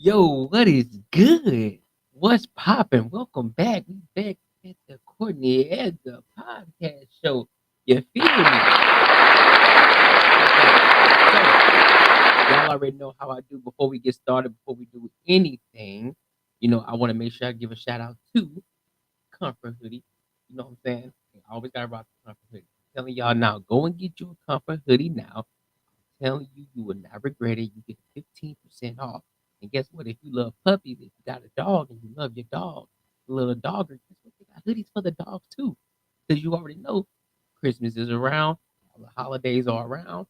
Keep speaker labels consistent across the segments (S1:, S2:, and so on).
S1: Yo, what is good? What's poppin'? Welcome back. We back at the Courtney at the podcast show. You feel me? So, y'all already know how I do before we get started, before we do anything. I want to make sure I give a shout out to Comfort Hoodie. You know what I'm saying? I always gotta rock the Comfort Hoodie. I'm telling y'all now, go and get you a Comfort Hoodie now. Telling you, you will not regret it. You get 15% off. And guess what? If you love puppies, if you got a dog and you love your dog, the little dogger, guess what? They got hoodies for the dogs too. Because you already know Christmas is around, all the holidays are around.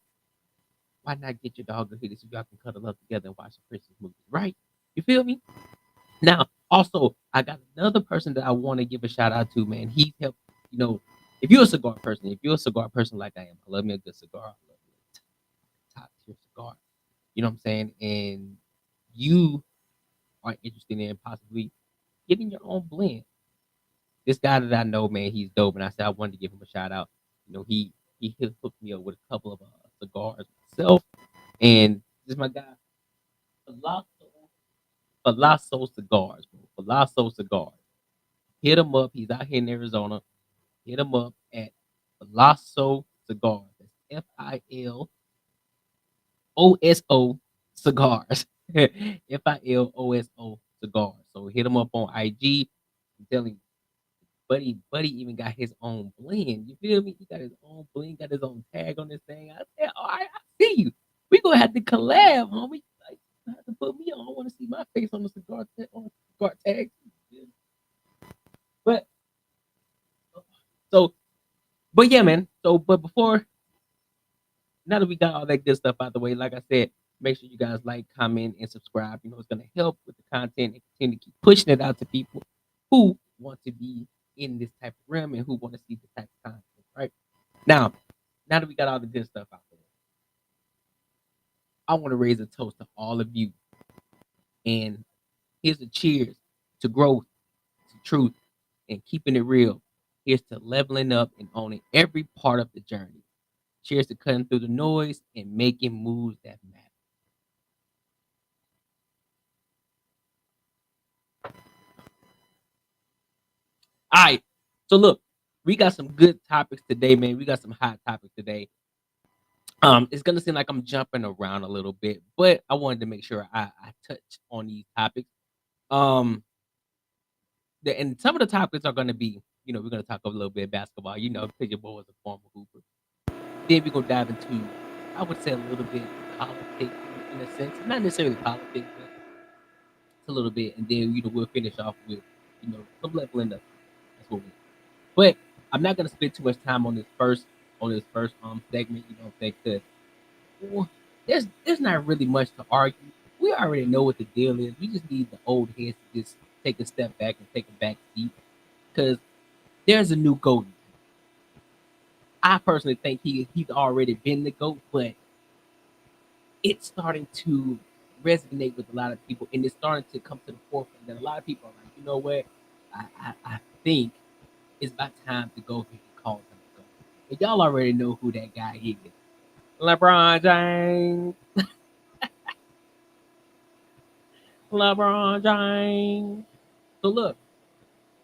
S1: Why not get your dog a hoodie so y'all can cuddle up together and watch some Christmas movies, right? You feel me? Now, also, I got another person that I want to give a shout out to, man. He's helped, you know, if you're a cigar person like I am, I love me a good cigar. I love me a top tier cigar. You know what I'm saying? And you are interested in possibly getting your own blend. This guy that I know, man, he's dope, and I said I wanted to give him a shout out. He hooked me up with a couple of cigars myself, and this is my guy, Palazzo, Palazzo Cigars, bro. Palazzo Cigars. Hit him up. He's out here in Arizona. Hit him up at Palazzo Cigars. That's Filoso Cigars. Filoso Cigars. So hit him up on IG. I'm telling you, buddy even got his own blend. You feel me? He got his own blend, got his own tag on this thing. I said, all right, I see you. We gonna have to collab, homie. Like, you have to put me on. I want to see my face on the cigar tag. But so, but yeah, man. So, but before now that we got all that good stuff out the way, like I said, make sure you guys like, comment, and subscribe. It's going to help with the content and continue to keep pushing it out to people who want to be in this type of realm and who want to see this type of content, right? Now that we got all the good stuff out there, I want to raise a toast to all of you. And here's a cheers to growth, to truth, and keeping it real. Here's to leveling up and owning every part of the journey. Cheers to cutting through the noise and making moves that matter. All right. So look, we got some good topics today, man. We got some hot topics today. It's gonna seem like I'm jumping around a little bit, but I wanted to make sure I touch on these topics. Um, and some of the topics are gonna be, we're gonna talk a little bit of basketball, because your boy was a former hooper. Then we're gonna dive into, I would say, a little bit of politics in a sense, not necessarily politics, but it's a little bit, and then we'll finish off with some leveling up. That's what we. But I'm not gonna spend too much time on this first segment. You know what I'm saying? Because there's not really much to argue. We already know what the deal is. We just need the old heads to just take a step back and take a back seat because there's a new GOAT. I personally think he's already been the GOAT, but it's starting to resonate with a lot of people, and it's starting to come to the forefront that a lot of people are like, you know what? I think it's about time to go ahead and call him a GOAT. And y'all already know who that guy is. LeBron James. LeBron James. So look,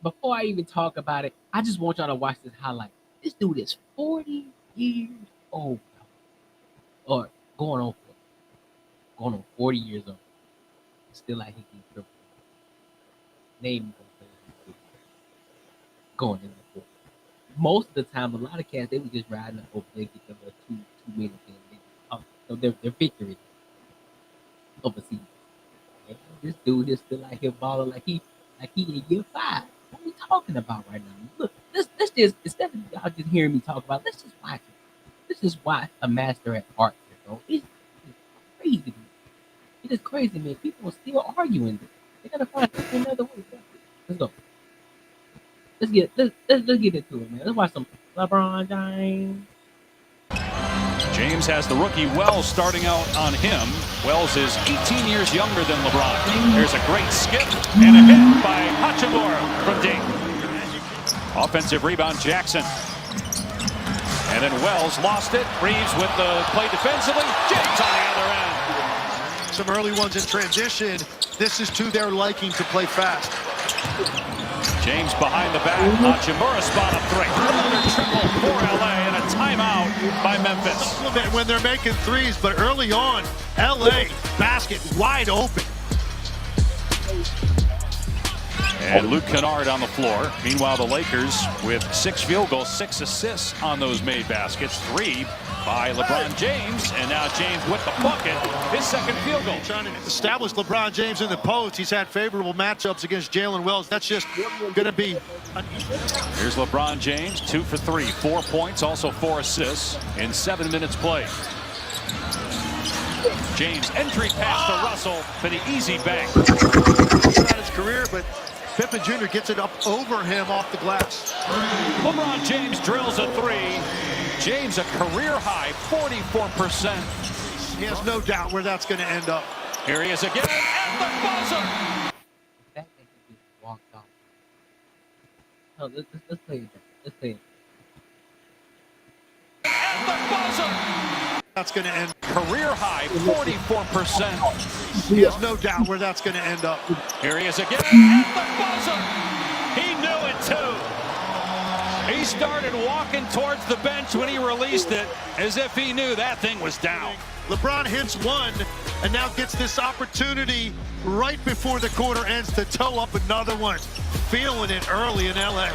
S1: before I even talk about it, I just want y'all to watch this highlight. This dude is 40 years old, or going on 40 years old. Still like he can triple. Name going in the fourth. Most of the time, a lot of cats they were just riding up over there, get them a 2 minute thing. So their victory overseas. And this dude is still out here balling like he in year 5. What are we talking about right now? Look, let's just instead of y'all just hearing me talk about, let's just watch it. Let's just watch a master at art, bro. It's crazy. It is crazy, man. People are still arguing this. They gotta find another way. Let's go. Let's get into it, man. Let's watch some LeBron James.
S2: James has the rookie Wells starting out on him. Wells is 18 years younger than LeBron. There's a great skip and a hit by Hachimura from deep. Offensive rebound, Jackson. And then Wells lost it. Reeves with the play defensively. James on the other end.
S3: some early ones in transition. This is to their liking to play fast.
S2: James behind the back. Hachimura spot up three. Another triple for LA and a timeout by Memphis.
S3: When they're making threes, but early on, LA basket wide open.
S2: And Luke Kennard on the floor. Meanwhile, the Lakers with 6 field goals, 6 assists on those made baskets. 3 by LeBron James, and now James with the bucket, his second field goal.
S3: Trying to establish LeBron James in the post. He's had favorable matchups against Jalen Wells. That's just going to be...
S2: Here's LeBron James, 2 for 3, 4 points, also 4 assists in 7 minutes played. James, entry pass to Russell for the easy bank.
S3: Not his career, but Pippen Jr. gets it up over him off the glass.
S2: LeBron James drills a 3. James a career high 44%.
S3: He has no doubt where that's going to end up.
S2: Here he is again at the buzzer.
S1: That nigga just walked off. No, let's play it. Let's play it.
S2: At the buzzer.
S3: That's going to end.
S2: Career high 44%.
S3: He has no doubt where that's going to end up.
S2: Here he is again at the buzzer. He knew it too. He started walking towards the bench when he released it as if he knew that thing was down.
S3: LeBron hits one and now gets this opportunity right before the quarter ends to toe up another one. Feeling it early in LA.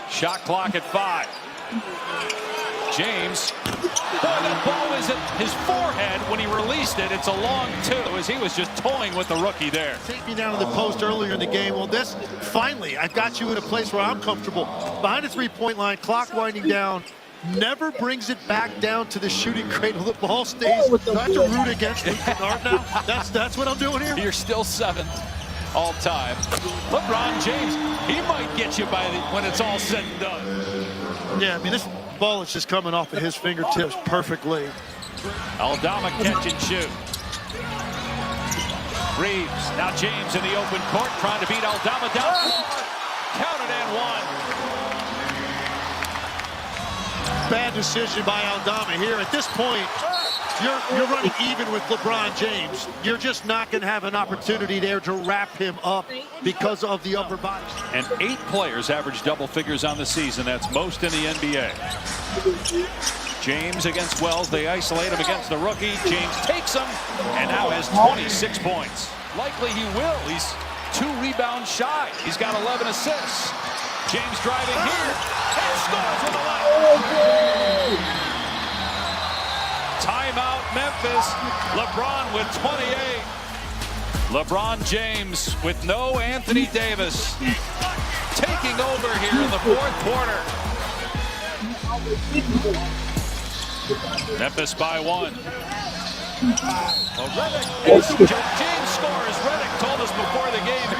S2: Shot clock at 5. James, boy, that ball was at his forehead when he released it. It's a long 2 as he was just toying with the rookie there.
S3: Take me down to the post earlier in the game. Well, this, finally, I've got you in a place where I'm comfortable. Behind the three-point line, clock winding down, never brings it back down to the shooting cradle. The ball stays. Do I have to root against Luke Kennard now? That's what I'm doing here?
S2: You're still 7th all time. LeBron James, he might get you when it's all said and done.
S3: Yeah, I mean, this ball is just coming off of his fingertips perfectly.
S2: Aldama catch and shoot. Reeves, now James in the open court trying to beat Aldama down floor. Counted and 1.
S3: Bad decision by Aldama here. At this point, you're running even with LeBron James. You're just not going to have an opportunity there to wrap him up because of the upper body.
S2: And 8 players average double figures on the season. That's most in the NBA. James against Wells. They isolate him against the rookie. James takes him and now has 26 points. Likely he will. He's 2 rebounds shy. He's got 11 assists. James driving here and scores with a left. Timeout Memphis. LeBron with 28. LeBron James with no Anthony Davis taking over here in the 4th quarter. Memphis by 1. James scores. Redick told us before the game,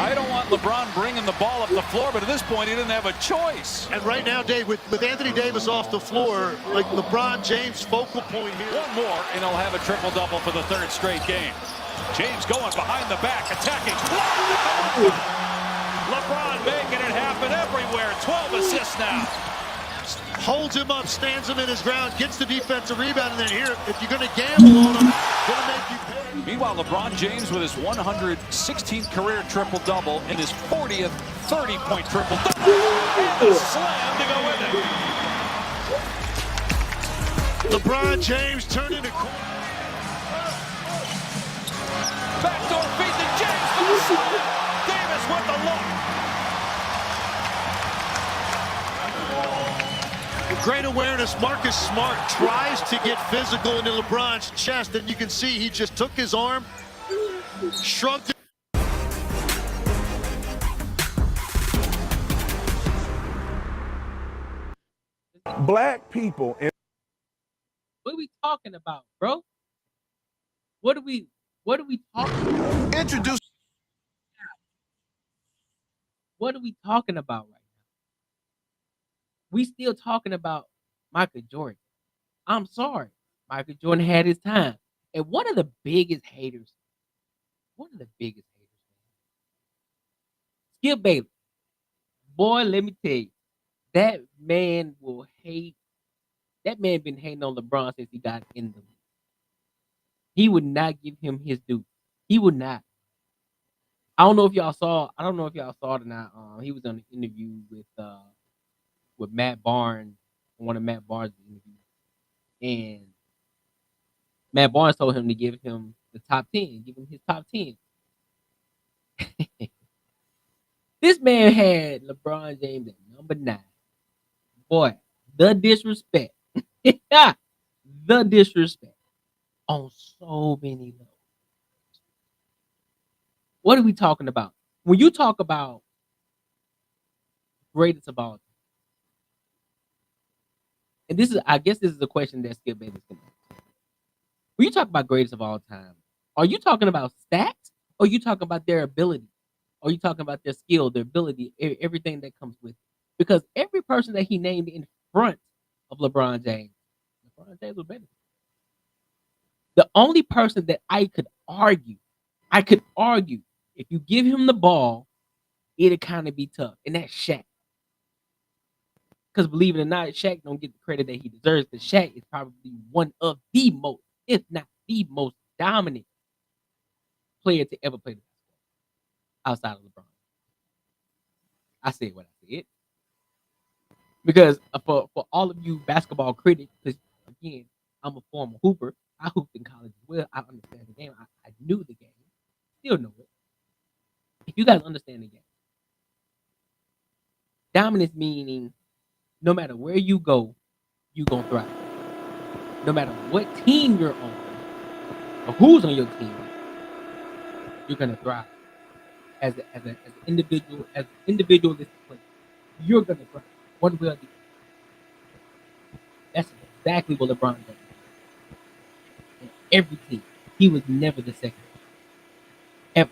S2: I don't want LeBron bringing the ball up the floor, but at this point he didn't have a choice.
S3: And right now, Dave, with Anthony Davis off the floor, like LeBron James' focal point here.
S2: 1 more, and he'll have a triple-double for the 3rd straight game. James going behind the back, attacking. LeBron making it happen everywhere. 12 assists now.
S3: Holds him up, stands him in his ground, gets the defensive rebound, and then here, if you're going to gamble on him, going to make you pay.
S2: Meanwhile, LeBron James with his 116th career triple-double and his 40th 30-point triple-double. And a slam to go with it.
S3: LeBron James turned into...
S2: Backdoor feed to James for the slam. Davis with the look.
S3: Great awareness. Marcus Smart tries to get physical into LeBron's chest, and you can see he just took his arm, shrugged it.
S4: Black people.
S1: What are we talking about, bro? What are we talking about?
S4: Introduce.
S1: What are we talking about right now? We still talking about Michael Jordan. I'm sorry. Michael Jordan had his time. And one of the biggest haters, Skip Bayless. Boy, let me tell you, that man will hate. That man been hating on LeBron since he got in the league. He would not give him his due. He would not. I don't know if y'all saw. I don't know if y'all saw it or not. He was on an interview with Matt Barnes, one of Matt Barnes' interviews, and Matt Barnes told him to give him the top 10, give him his top 10. This man had LeBron James at number 9. Boy, the disrespect. The disrespect on so many levels. What are we talking about? When you talk about greatest of all time, and this is, I guess, this is a question that Skip Bayless can answer. When you talk about greatest of all time, are you talking about stats, or are you talking about their ability? Or are you talking about their skill, their ability, everything that comes with it? Because every person that he named in front of LeBron James was better. The only person that I could argue, if you give him the ball, it'll kind of be tough, and that's Shaq. Because believe it or not, Shaq don't get the credit that he deserves. Because Shaq is probably one of the most, if not the most dominant player to ever play the basketball outside of LeBron. I said what I said. Because for all of you basketball critics, because again, I'm a former hooper. I hooped in college as well. I understand the game. I knew the game. Still know it. If you guys understand the game, dominance meaning no matter where you go, you gonna thrive. No matter what team you're on or who's on your team, you're gonna thrive. As an individual, as an individualistic player, you're gonna thrive. One way or the other. That's exactly what LeBron does. In every team, he was never the second. Ever.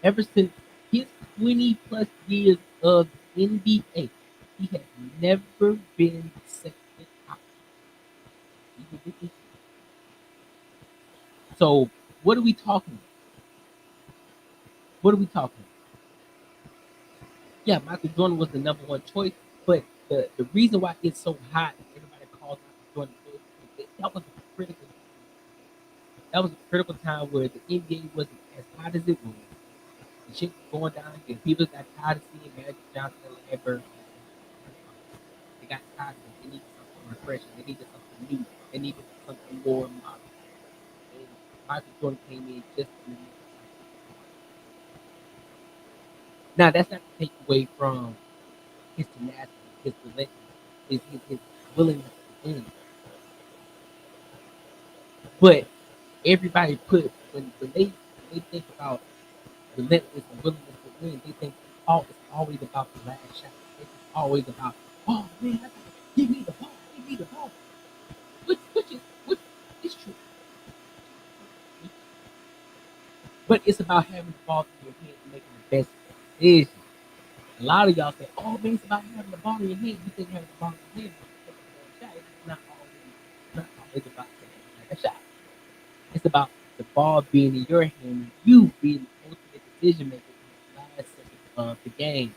S1: Ever since his 20 plus years of NBA, he has never been second out. So what are we talking about? What are we talking about? Yeah, Michael Jordan was the number one choice, but the reason why it's so hot, everybody calls Michael Jordan, that was a critical. That was a critical time where the NBA wasn't as hot as it was. The shit was going down, and people got tired of seeing Magic Johnson and Larry Bird. They got tired of it. They needed something refreshing. They needed something new. They needed something more modern. And Michael Jordan came in just in the middle. Now, that's not to take away from his tenacity, his relentlessness, his willingness to win. But everybody put when they think about relentless and willingness to win, they think it's always about the last shot. It's always about, oh man, give me the ball, give me the ball. Which is true. But it's about having the ball in your hand and making the best decision. A lot of y'all say, oh man, it's about having the ball in your hand. You think having the ball in your hand is a shot. It's not always about taking a shot. It's about the ball being in your hand and you being the ultimate decision maker in the last second of the game.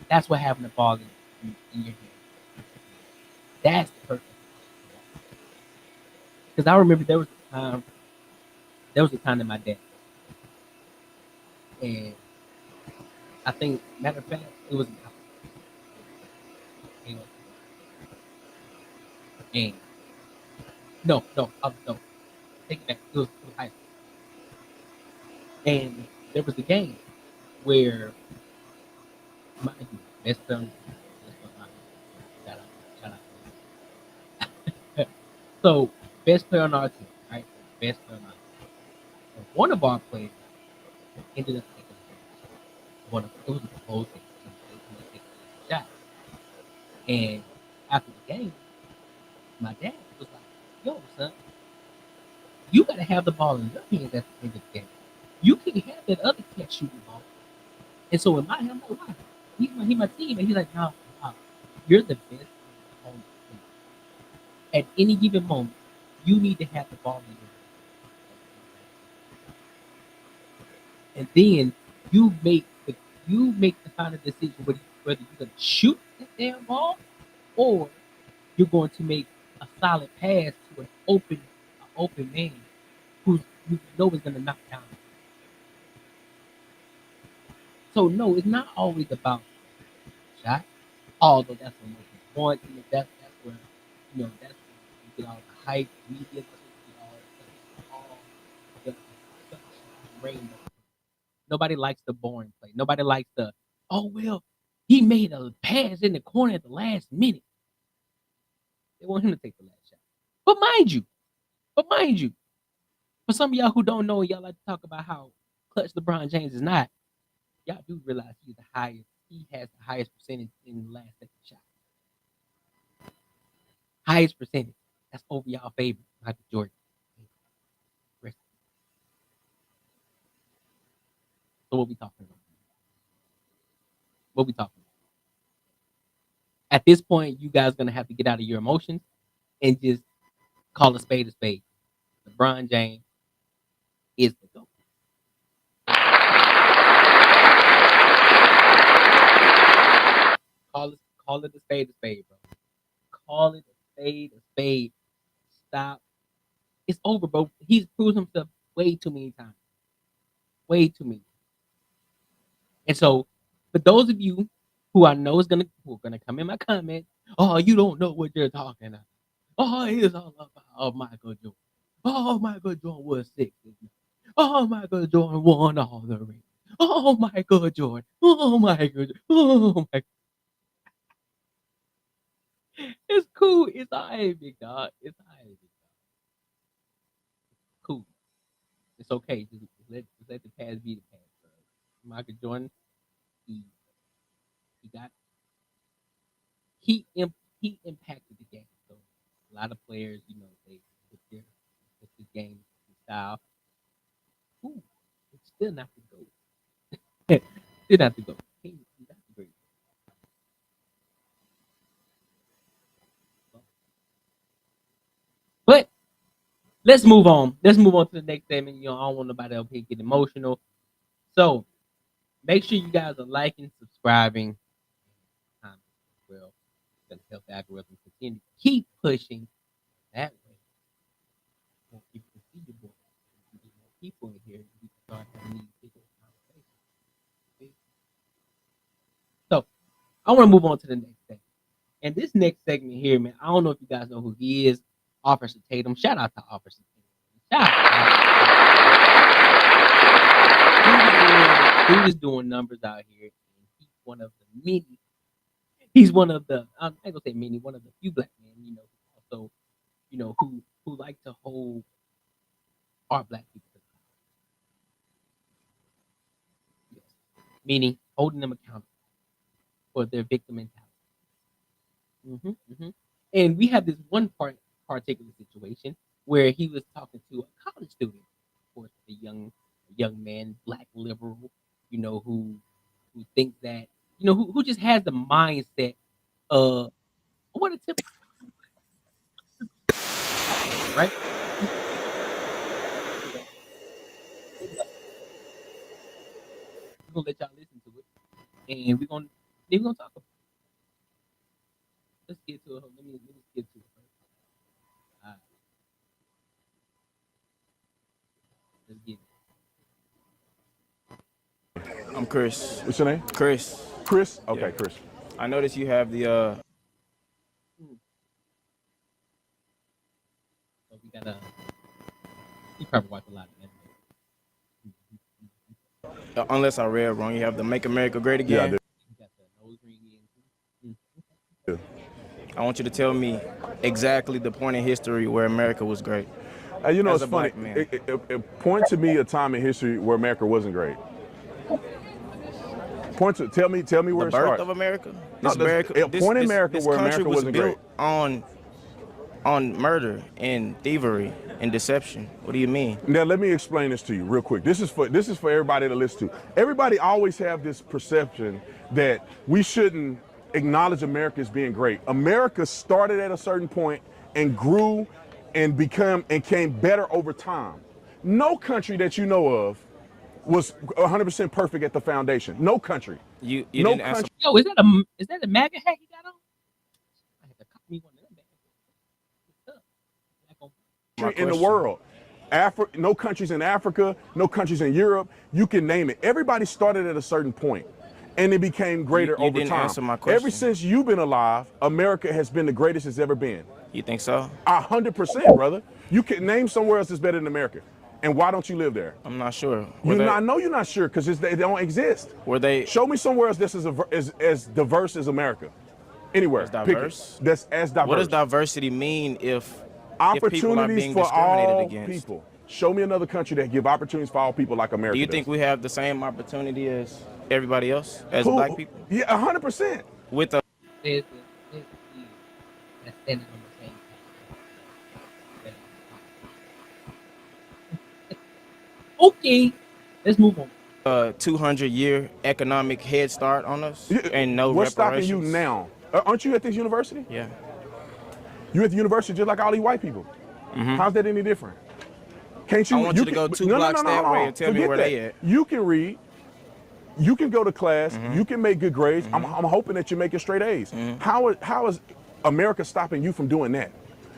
S1: That's what having the ball in your hand. That's the purpose. Because I remember there was a time that my dad, and I think, matter of fact, it was and no, take it back. It was high school, and there was a game where my best friend, shout out, shout out. So best player on our team, right? Best player on our team. And one of our players ended up taking it was a close game. He taking a shot. And after the game, my dad was like, yo, son, you gotta have the ball in your hands at the end of the game. You can't have that other cat shooting the ball. And so in my head, I'm like, why? He's my team, and he's like, no, you're the best on the team. At any given moment, you need to have the ball in your hands. And then you make the final decision whether you're gonna shoot that damn ball or you're going to make a solid pass to an open man who's you know is gonna knock down. So no, it's not always about shot. Although that's the most important. That's where that's where you get all the hype, media. That's where you get all the sunshine, rainbow. Nobody likes the boring play. Nobody likes the oh well, he made a pass in the corner at the last minute. They want him to take the last shot. But mind you, for some of y'all who don't know, y'all like to talk about how clutch LeBron James is not. Y'all do realize he's the highest. He has the highest percentage in the last second shot. Highest percentage. That's over y'all favorite, Michael Jordan. So what we talking about? What we talking about? At this point, you guys gonna have to get out of your emotions and just call a spade a spade. LeBron James is the GOAT. Call it a spade, bro. Call it a spade. Stop. It's over, bro. He's proved himself way too many times. Way too many. And so, for those of you who I know who are gonna come in my comment, oh, you don't know what you're talking about. Oh, it's all about Michael Jordan. Oh, Michael Jordan was 6. Oh, Michael Jordan won all the rings. Oh, Michael Jordan. Oh, Michael Jordan. Oh, my. It's cool. It's all right, big dog. It's all right, big dog. Cool. It's okay. Just let the past be the past. Bro. Michael Jordan, he got he impacted the game. So a lot of players, they put the game style. Ooh, it's still not the GOAT. Still not the GOAT. He's not the great. But let's move on. Let's move on to the next segment. I don't want nobody else here get emotional. So make sure you guys are liking, subscribing, commenting as well. It's gonna help the algorithm continue to keep pushing that way. More people can see your boy. We can get more people in here. We can start having these bigger conversations. See? So I want to move on to the next segment. And this next segment here, man, I don't know if you guys know who he is. Officer Tatum. Shout out to Officer Tatum. Shout out. He was doing numbers out here. And he's one of the many. He's one of the I'm not gonna say many, one of the few black men, also, who like to hold our black people to account. Yes. Meaning holding them accountable for their victim mentality. And we have this one particular situation where he was talking to a college student, of course, a young man, black liberal, who thinks that, who just has the mindset of what a typical right. We're gonna let y'all listen to it, and we're gonna talk about it. Let's get to it. Let me get to it first. Let's get it.
S5: I'm Chris.
S4: What's your name?
S5: Chris.
S4: Chris? Okay,
S5: Yeah.
S4: Chris.
S5: I noticed you have the
S1: So we gotta. You probably watch a lot of anime.
S5: unless I read wrong, you have the Make America Great
S4: Yeah, I
S5: Again.
S4: do.
S1: You got the nose ring in.
S5: I want you to tell me exactly the point in history where America was great.
S4: It's
S5: a
S4: funny.
S5: black man.
S4: It point to me a time in history where America wasn't great. Tell me
S5: The
S4: where it
S5: birth
S4: starts.
S5: of America.
S4: No, point in America
S5: this
S4: where
S5: country
S4: America
S5: was
S4: wasn't
S5: built
S4: great.
S5: on murder and thievery and deception. What do you mean?
S4: Now let me explain this to you real quick. This is for everybody to listen to. Everybody always have this perception that we shouldn't acknowledge America as being great. America started at a certain point and grew and came better over time. No country that you know of was 100% perfect at the foundation. No country.
S5: You
S4: No
S5: didn't answer.
S4: country.
S1: Yo, is that a MAGA hat he got on? I had to cop me one of them. Black on
S4: country in the world. No countries in Africa, no countries in Europe. You can name it. Everybody started at a certain point, and it became greater
S5: you
S4: over
S5: didn't
S4: time.
S5: Answer my question.
S4: Ever since you've been alive, America has been the greatest it's ever been.
S5: You think so?
S4: 100%, brother. You can name somewhere else that's better than America. And why don't you live there?
S5: I'm not sure.
S4: I know you're not sure because they don't exist. Show me somewhere else that's as diverse as America. Anywhere.
S5: As diverse?
S4: That's as diverse.
S5: What does diversity mean if
S4: opportunities
S5: people are being
S4: for all
S5: against?
S4: People? Show me another country that give opportunities for all people like America.
S5: Do you think we have the same opportunity as everybody else, as black people?
S4: Yeah, 100%.
S5: With a
S1: There's that's standing on the same page. Okay, let's move on.
S5: 200-year economic head start on us, and no
S4: What's
S5: reparations.
S4: stopping you now? Aren't you at this university?
S5: Yeah.
S4: You at the university just like all these white people. How's that any different? Can't you?
S5: I want you to go 2 blocks that way and tell me where they at.
S4: You can read. You can go to class. You can make good grades. I'm hoping that you're making straight A's. How is America stopping you from doing that?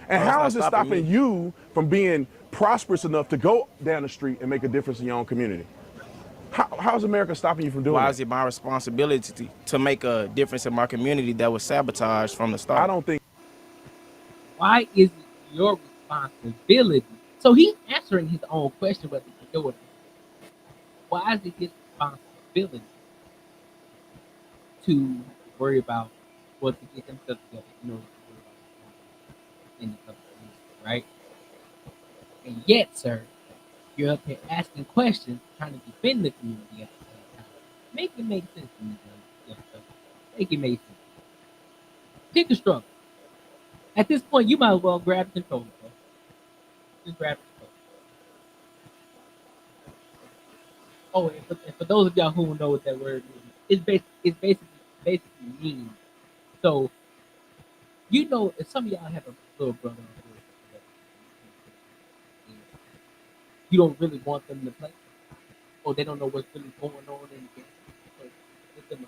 S4: And how is it stopping you from being prosperous enough to go down the street and make a difference in your own community? How is America stopping you from doing that?
S5: Why is it my responsibility to make a difference in my community that was sabotaged from the start?
S4: I don't think.
S1: Why is it your responsibility? So he's answering his own question, but he can do it. Why is it his responsibility to worry about what to get themselves together in order to worry about in the community, right? And yet, sir, you're up here asking questions, trying to defend the community at the same time. Make it make sense to me, brother. Make it make sense. Pick a struggle. At this point, you might as well grab the controller, bro. Just grab the controller. Oh, and for those of y'all who know what that word means, it's basically mean. So, you know, if some of y'all have a little brother or sister, you don't really want them to play, or they don't know what's really going on in the game. So give them a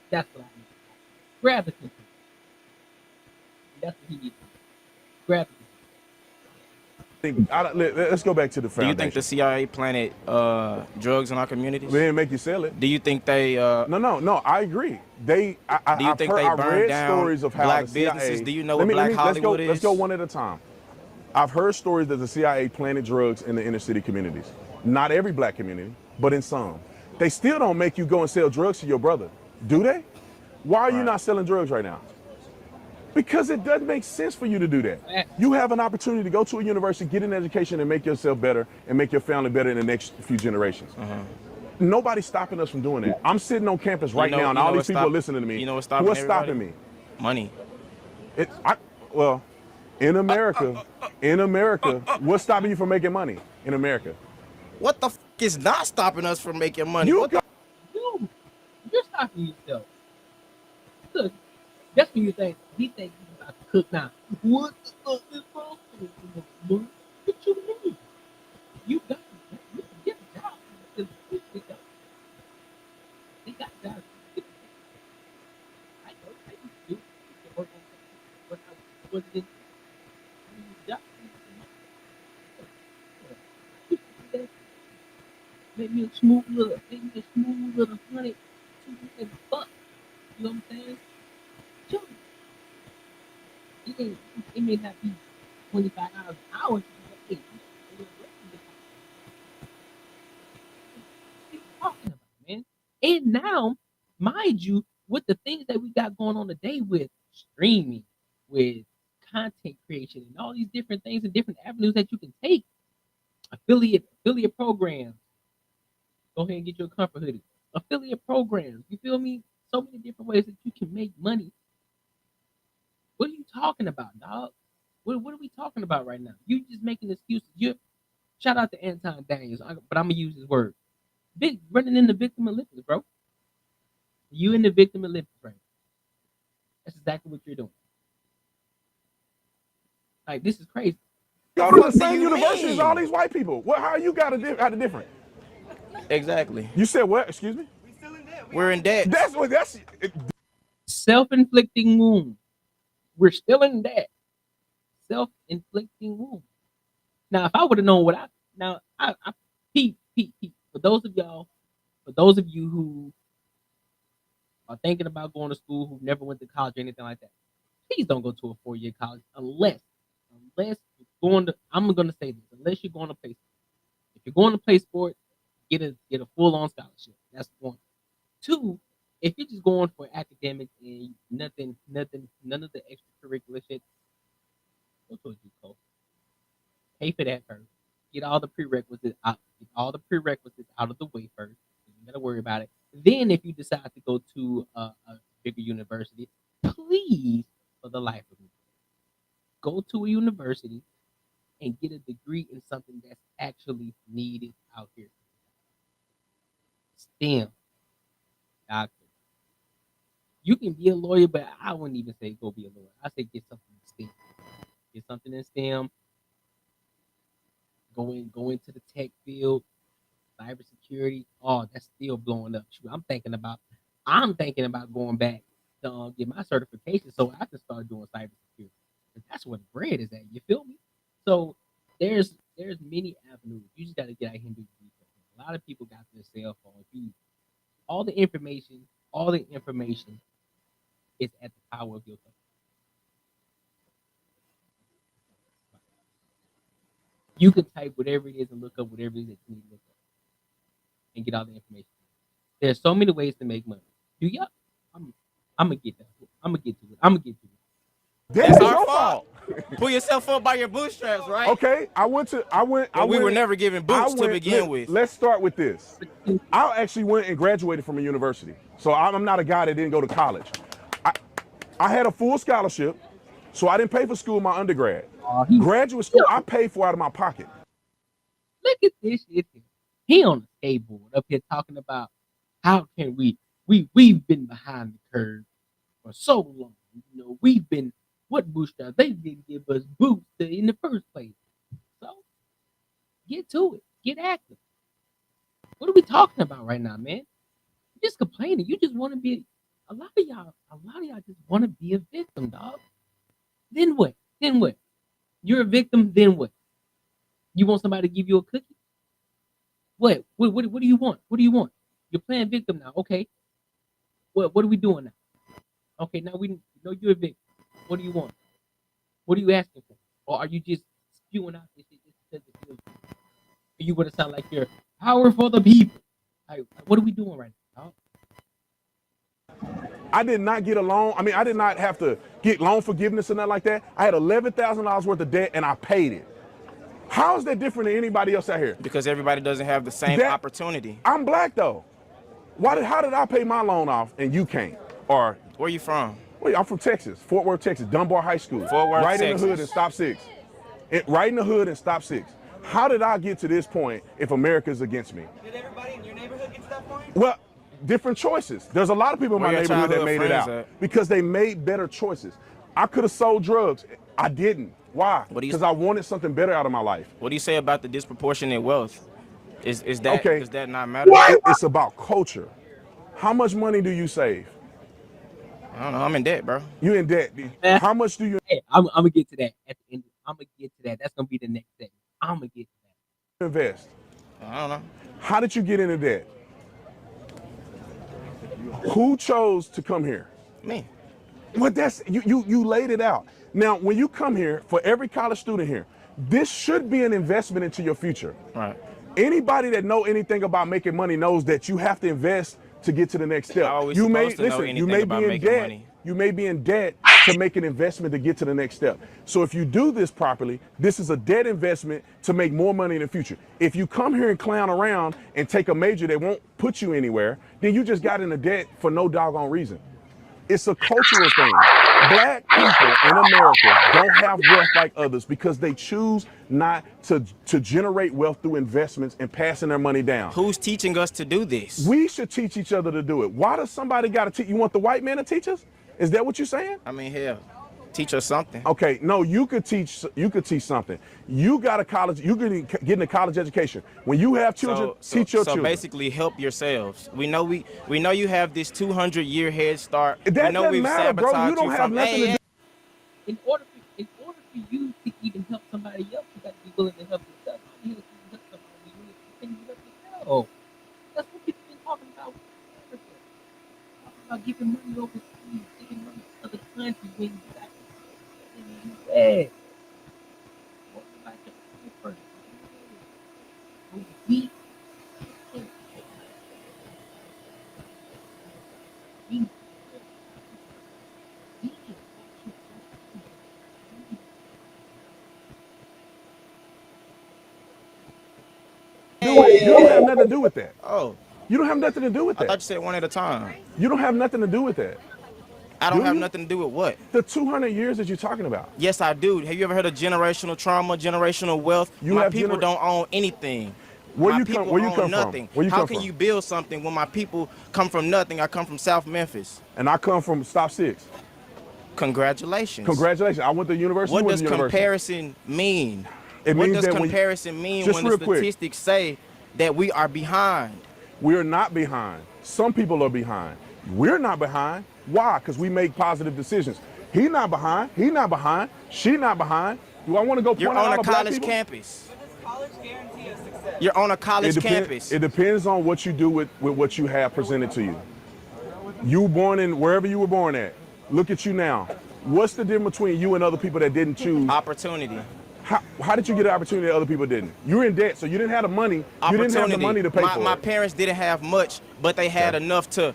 S1: that's what I mean. Grab the controller. That's what he needs. Grab it.
S4: Let's go back to the foundation.
S5: Do you think the CIA planted drugs in our communities?
S4: They didn't make you sell it.
S5: Do you think they?
S4: No. I agree. I've read stories of how
S5: black
S4: the CIA,
S5: businesses? Do you know what Black Hollywood is?
S4: Let's go one at a time. I've heard stories that the CIA planted drugs in the inner city communities. Not every black community, but in some. They still don't make you go and sell drugs to your brother, do they? Why are you not selling drugs right now? Because it doesn't make sense for you to do that. You have an opportunity to go to a university, get an education, and make yourself better and make your family better in the next few generations. Nobody's stopping us from doing that. I'm sitting on campus right now, and all these people are listening to me.
S5: You know what's stopping
S4: me?
S5: Money.
S4: In America, what's stopping you from making money in America?
S5: What the f is not stopping us from making money?
S1: You're stopping yourself. Look, that's when you think he thinks he's about to cook now. What the fuck is wrong with you? What you mean? You got you can get a job. They got jobs. I know they used to do. You can work on something. What it is. Maybe a smooth little $100, $200 bucks. You know what I'm saying? Sure. It may not be $25 an hour. Hey, what you talking about, man? And now, mind you, with the things that we got going on today with streaming, with content creation, and all these different things and different avenues that you can take, affiliate programs. Go ahead and get your comfort hoodie. Affiliate programs. You feel me? So many different ways that you can make money. What are you talking about, dog? What are we talking about right now? You just making excuses. Shout out to Anton Daniels, but I'm gonna use his word. Running in the victim Olympics, bro. You in the victim Olympics, right? That's exactly what you're doing. Like, this is crazy.
S4: Y'all go to the same university as all these white people. How you got a different?
S5: Exactly.
S4: You said what? Excuse me?
S5: We're in debt.
S4: That's
S1: self-inflicting wound. we're still in that self-inflicting wound. Now, if I would have known what I Pete, for those of y'all, for those of you who are thinking about going to school, who never went to college or anything like that, please don't go to a 4-year college unless you're going to. I'm going to say this: unless you're going to play sport. If you're going to play sport, get a full-on scholarship. That's one. Two, if you're just going for academics and none of the extracurricular shit, go to a JUCO. Pay for that first. Get all the prerequisites out. Get all the prerequisites out of the way first. You gotta worry about it. Then, if you decide to go to a bigger university, please, for the life of me, go to a university and get a degree in something that's actually needed out here. STEM, doctor. You can be a lawyer, but I wouldn't even say go be a lawyer. I say get something in STEM. Get something in STEM. Go into the tech field, cybersecurity. Oh, that's still blowing up. Shoot, I'm thinking about going back to get my certification so I can start doing cybersecurity. That's where the bread is at. You feel me? So there's many avenues. You just got to get out here and do research. A lot of people got their cell phones. All the information is at the power of your thumb. You can type whatever it is and look up whatever it is that you need to look up and get all the information. There's so many ways to make money. Do y'all? I'm gonna get that. I'm gonna get to it.
S5: That's our fault. Pull yourself up by your bootstraps, right?
S4: Okay, I went.
S5: We were never given boots to begin with.
S4: Let's start with this. I actually went and graduated from a university, so I'm not a guy that didn't go to college. I had a full scholarship, so I didn't pay for school in my undergrad. Graduate school, I paid for out of my pocket.
S1: Look at this shit. He on a skateboard up here talking about how can we've been behind the curve for so long. You know, we've been what bootstraps? They didn't give us boots in the first place. So get to it. Get active. What are we talking about right now, man? You're just complaining. You just want to be a lot of y'all just want to be a victim, dog. Then what? You're a victim, then what? You want somebody to give you a cookie? What do you want? What do you want? You're playing victim now. Okay. What are we doing now? Okay, now we know you're a victim. What do you want? What are you asking for? Or are you just spewing out this shit just because it feels good? Are you gonna sound like you're power for the people? Like, what are we doing right now, dog?
S4: I did not get a loan. I mean, I did not have to get loan forgiveness or nothing like that. I had $11,000 worth of debt and I paid it. How is that different than anybody else out here?
S5: Because everybody doesn't have the same opportunity.
S4: I'm black though. How did I pay my loan off and you can't? Or
S5: where you from?
S4: Well, I'm from Texas, Fort Worth, Texas, Dunbar High School.
S5: Fort Worth,
S4: right
S5: Texas.
S4: In the hood and stop six. Right in the hood and stop six. How did I get to this point if America's against me?
S6: Did everybody in your neighborhood get to that point?
S4: Well, different choices. There's a lot of people in my neighborhood that made it out because they made better choices. I could have sold drugs. I didn't. Why? Because I wanted something better out of my life.
S5: What do you say about the disproportionate wealth? Is that
S4: okay?
S5: Does that not matter?
S4: It's about culture. How much money do you save?
S5: I don't know. I'm in debt, bro.
S4: You in debt? How much do you?
S1: Hey, I'm gonna get to that at the end. I'm gonna get to that. That's gonna be the next thing. I'm gonna get to that.
S4: Invest.
S5: I don't know.
S4: How did you get into debt? Who chose to come here?
S5: Me.
S4: Well, that's you laid it out. Now, when you come here, for every college student here, this should be an investment into your future.
S5: Right.
S4: Anybody that know anything about making money knows that you have to invest to get to the next step.
S5: You may be in debt.
S4: You may be in debt to make an investment to get to the next step. So if you do this properly, this is a debt investment to make more money in the future. If you come here and clown around and take a major that won't put you anywhere, then you just got into debt for no doggone reason. It's a cultural thing. Black people in America don't have wealth like others because they choose not to generate wealth through investments and passing their money down.
S5: Who's teaching us to do this?
S4: We should teach each other to do it. Why does somebody got to teach? You want the white man to teach us? Is that what you're saying?
S5: I mean, hell, teach us something.
S4: Okay, no, you could teach something. You got a college, you can get a college education. When you have children, teach your children.
S5: So basically help yourselves. We know you have this 200-year head start.
S4: That doesn't matter, bro. You don't have nothing to do.
S1: for you to even help somebody else, you got to be willing to help yourself. How the hell can you help somebody when you help yourself? That's what people been talking about with America. Talking about giving money overseas, giving money to other countries when you got in the U.S. What about your own person? We can't be
S4: You don't have nothing to do with that.
S5: Oh,
S4: You don't have nothing to do with
S5: I thought you
S4: that.
S5: said one at a time.
S4: You don't have nothing to do with that.
S5: I don't
S4: Do
S5: have
S4: you?
S5: nothing to do with what?
S4: The 200 years that you're talking about.
S5: Yes, I do. Have you ever heard of generational trauma, generational wealth?
S4: You
S5: My
S4: have
S5: people don't own anything.
S4: Where
S5: My
S4: you come?
S5: people
S4: Where you
S5: own
S4: come
S5: nothing.
S4: from? Where you
S5: How
S4: come
S5: can
S4: from?
S5: you build something when my people come from nothing? I come from South Memphis.
S4: And I come from Stop 6.
S5: Congratulations.
S4: Congratulations. I went to university.
S5: What
S4: You went
S5: does
S4: to university.
S5: comparison mean?
S4: It
S5: What
S4: means
S5: does
S4: that
S5: comparison mean
S4: just
S5: when the
S4: real quick.
S5: statistics say that we are behind?
S4: We're not behind. Some people are behind. We're not behind. Why? Because we make positive decisions. He not behind. He not behind. She not behind. Do I want to go
S5: You're
S4: point out
S5: on
S4: all
S5: a
S4: the black
S5: college
S4: people?
S5: campus.
S6: But does college guarantee us success?
S5: You're on a college
S4: It
S5: campus.
S4: It depends on what you do with what you have presented to you. You were born in wherever you were born at. Look at you now. What's the difference between you and other people that didn't choose?
S5: Opportunity.
S4: How did you get an opportunity that other people didn't? You were in debt, so you didn't have the money. You didn't have the money to pay for
S5: My
S4: it.
S5: parents didn't have much, but they had
S4: Okay.
S5: enough to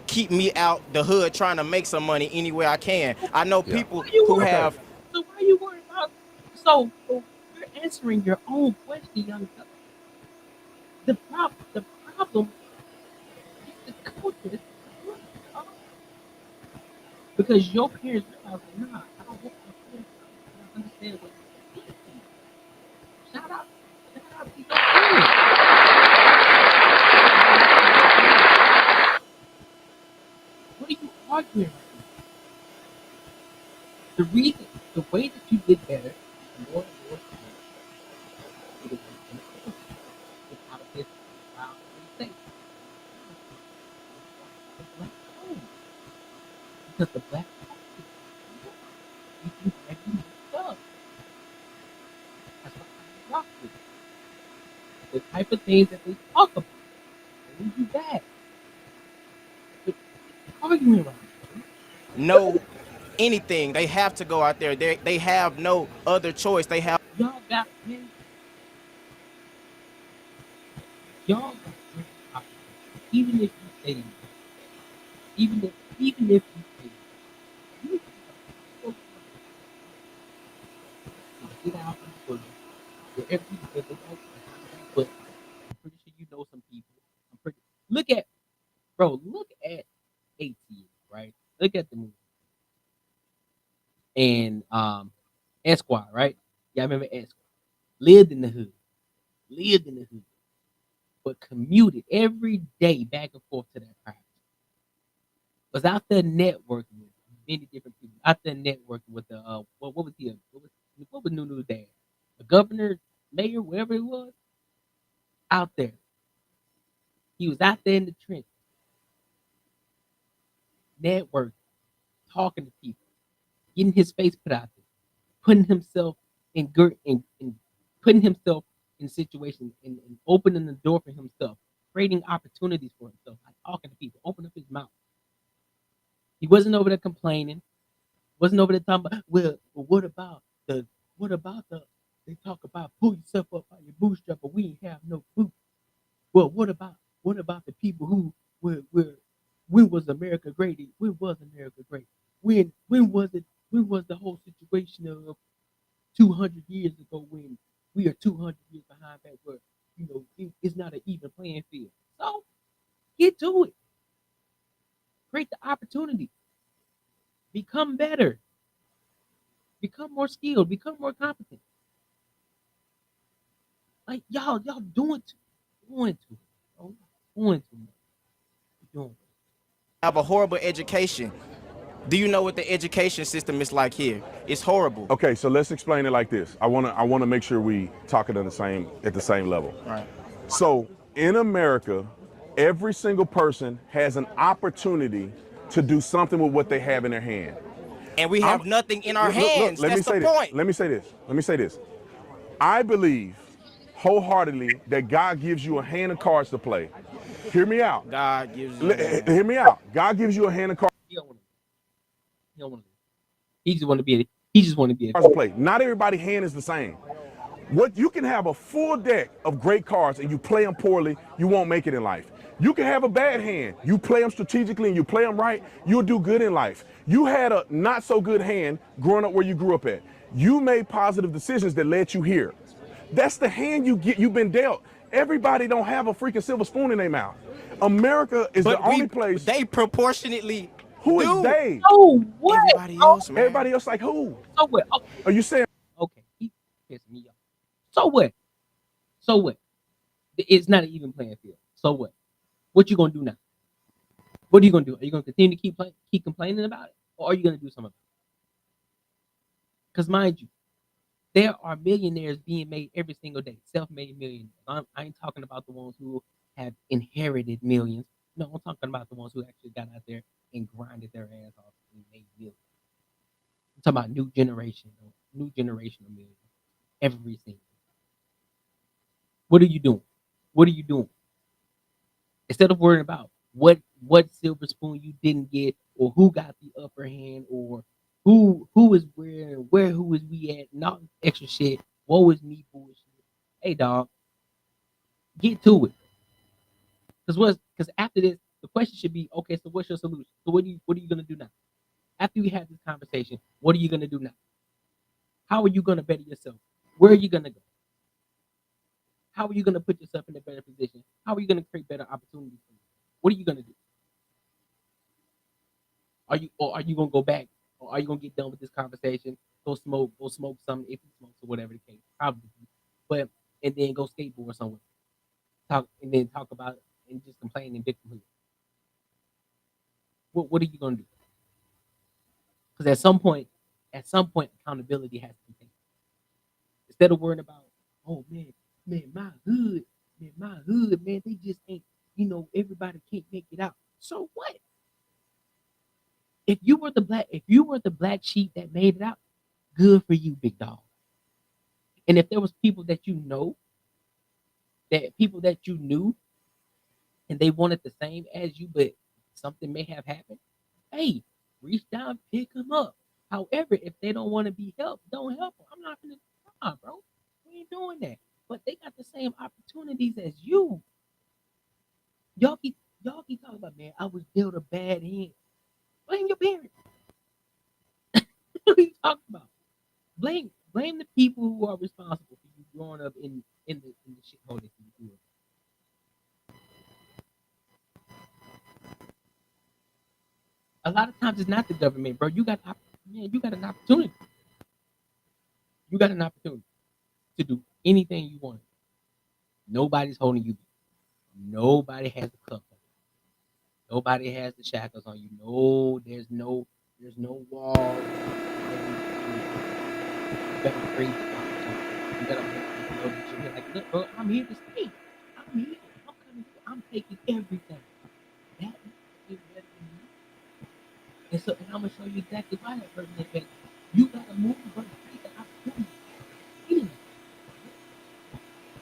S5: keep me out the hood trying to make some money any way I can. I know
S4: Yeah.
S5: people
S1: you
S5: who
S1: worried
S5: have.
S1: So why are you worried about? So you're answering your own question, young fella. The problem is the culture. It's the culture. Because your parents realize, nah, I don't want my parents to understand what you're thinking. Shout out to your parents. What are you arguing right now? The way that you get better, more and more time, it is in the culture. It's out of this wild state. The black home. Because the black culture, you can have you messed up. That's what I rock with. The type of things that they talk about. Hold you back. But arguing right now.
S5: Know anything. They have to go out there. They have no other choice. They have.
S1: Y'all got men. Y'all got men. Even if you say that, even if you say that, you have to get out in the world wherever you live. But I'm pretty sure you know some people. Look at look at ATM, right? Look at the movie. And Esquire, right? Yeah, I remember Esquire. Lived in the hood. Lived in the hood. But commuted every day back and forth to that practice. Was out there networking with many different people. Out there networking with the what was he? What was Nunu's dad? The governor, mayor, whatever it was. Out there, he was out there in the trench, networking, talking to people, getting his face put out there, putting himself in putting himself in situations and opening the door for himself, creating opportunities for himself by talking to people, open up his mouth. He wasn't over there complaining. Wasn't over there talking about, well, what about the, they talk about pull yourself up by your bootstrap, but we ain't have no boot. Well, what about the people who when was America great? When was America great? When was it? When was the whole situation of 200 years ago when we are 200 years behind that where it's not an even playing field. So get to it. Create the opportunity. Become better. Become more skilled. Become more competent. Like y'all doing too bro. Doing too much. You're doing
S5: Have a horrible education. Do you know what the education system is like here? It's horrible.
S4: Okay, so let's explain it like this. I wanna make sure we talk it at the same level.
S5: Right.
S4: So in America, every single person has an opportunity to do something with what they have in their hand.
S5: and we have nothing in our hands.
S4: Let me
S5: That's the
S4: say this.
S5: point.
S4: Let me say this. I believe wholeheartedly that God gives you a hand of cards to play. Hear me out.
S5: God gives you, man.
S4: Hear me out. God gives you a hand of cards
S1: He don't want to. He don't want to. He just want to be. He just want to be.
S4: to play. Not everybody's hand is the same. What you can have a full deck of great cards and you play them poorly, you won't make it in life. You can have a bad hand. You play them strategically and you play them right, you'll do good in life. You had a not so good hand growing up where you grew up at. You made positive decisions that led you here. That's the hand you've been dealt. Everybody don't have a freaking silver spoon in their mouth. America is the only place.
S5: They proportionately
S4: Who
S5: do.
S4: is they?
S1: Oh, what?
S5: Everybody else, man.
S4: Everybody else like who?
S1: So what? Okay.
S4: Are you saying?
S1: Okay. He pissing me off. So what? So what? It's not an even playing field. So what? What you gonna do now? What are you gonna do? Are you gonna continue to keep complaining about it, or are you gonna do something about it? Because mind you, there are millionaires being made every single day, self-made millionaires. I ain't talking about the ones who have inherited millions. No, I'm talking about the ones who actually got out there and grinded their ass off and made millions. I'm talking about new generation of millions every single day. What are you doing? What are you doing? Instead of worrying about what silver spoon you didn't get, or who got the upper hand, or who is where who is we at, and all this extra shit. Woe is me bullshit. Hey dog, get to it. Because after this, the question should be, okay, so what's your solution? So what are you gonna do now? After we have this conversation, what are you gonna do now? How are you gonna better yourself? Where are you gonna go? How are you gonna put yourself in a better position? How are you gonna create better opportunities for you? What are you gonna do? Are you gonna go back, or are you gonna get done with this conversation? Go smoke something if you smoke, or whatever the case, probably. But and then go skateboard somewhere. Talk about it and just complain in victimhood. What are you gonna do? Because at some point, accountability has to be taken. Instead of worrying about, oh man, my hood, man, they just ain't, everybody can't make it out. So what? If you were the black sheep that made it out, good for you, big dog. And if there was people that you knew, and they wanted the same as you, but something may have happened, hey, reach down, pick them up. However, if they don't want to be helped, don't help them. I'm not gonna, bro. We ain't doing that. But they got the same opportunities as you. Y'all keep talking about, man, I was dealt a bad hand. Blame your parents. What are you talking about? Blame the people who are responsible for you growing up in the shithole that you grew up. A lot of times it's not the government, bro. You got an opportunity. You got an opportunity to do anything you want. Nobody's holding you. Nobody has the cuff on you. Nobody has the shackles on you. No, there's no wall. You gotta create the opportunity. You gotta make people know that you're here. Like, look, bro, I'm here to stay. I'm here. I'm coming. I'm taking everything. That is better than you. And I'm gonna show you exactly why that person is better. You gotta move, bro. Create the opportunity.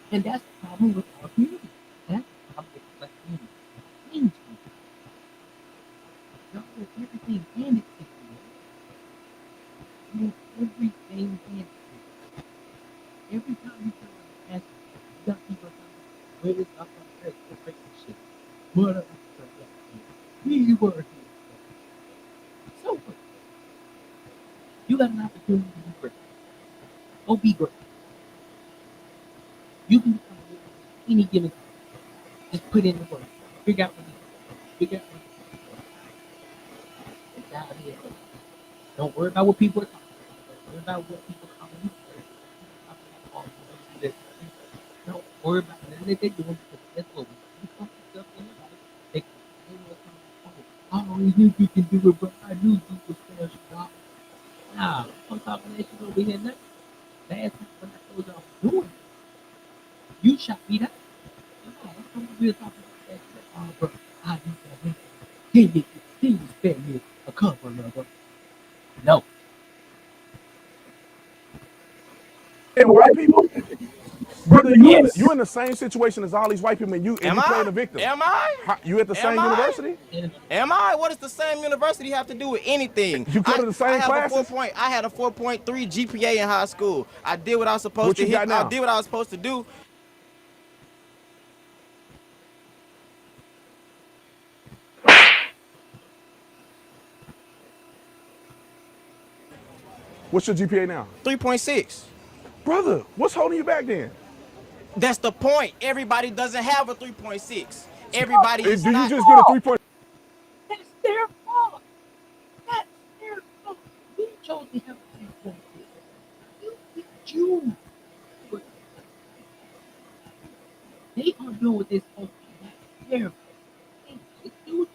S1: And that's the problem with our community. That's the problem with the black community. Change people. Y'all want everything handed to you. You want everything handed to you. Every time you turn around and ask, you got people telling you, where is up on earth to break this shit? What up? We were here. So what? You got an opportunity to be great. Go be great. You can become great any given time. Just put in the work. Figure out what you do. Figure out what you do. It's out here. Don't worry about what people are talking about. Don't worry about what people are calling you. Don't worry about nothing that they're doing, because guess what? When you come to stuff in your life, they will come, oh, I always knew you can do it, bro. I knew you was special, dog. Nah, I'm talking that shit over here now. Last time when I told y'all I'm doing it, you shot me down. No, I'm really talking about that shit. Oh, bro, I do that. Can you spare me a couple of them? No.
S4: And white people, brother,
S1: Yes.
S4: you in the same situation as all these white people, and you playing the victim.
S5: Am I?
S4: You at the same
S5: Am I?
S4: university?
S5: Am I? What does the same university have to do with anything?
S4: You go to the same classes?
S5: I had a 4.3 GPA in high school. I did what I was supposed
S4: What
S5: to
S4: you got now?
S5: I did what I was supposed to do.
S4: What's your GPA now?
S5: 3.6.
S4: Brother, what's holding you back then?
S5: That's the point. Everybody doesn't have a 3.6. Everybody is
S4: Did
S5: not.
S4: you just get a 3.6?
S1: That's their fault. That's their fault. We chose to have a 3.6. You choose. But they aren't doing what they're supposed to do. That's their fault. They do it.